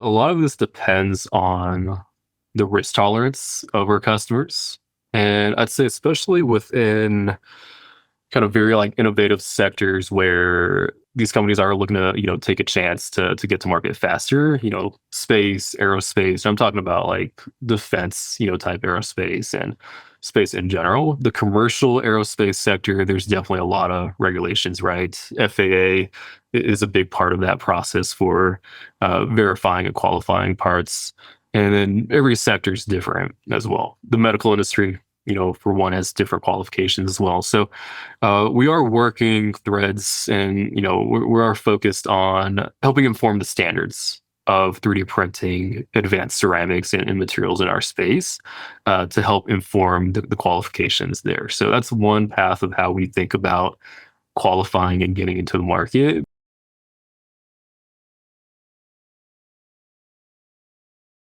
A lot of this depends on the risk tolerance of our customers. And I'd say especially within kind of very like innovative sectors where these companies are looking to, take a chance to get to market faster, space, aerospace. I'm talking about like defense, type aerospace and space in general. The commercial aerospace sector, there's definitely a lot of regulations, right? FAA is a big part of that process for verifying and qualifying parts. And then every sector is different as well. The medical industry, for one, has different qualifications as well. So we are working threads, and we are focused on helping inform the standards of 3D printing, advanced ceramics, and materials in our space to help inform the qualifications there. So that's one path of how we think about qualifying and getting into the market.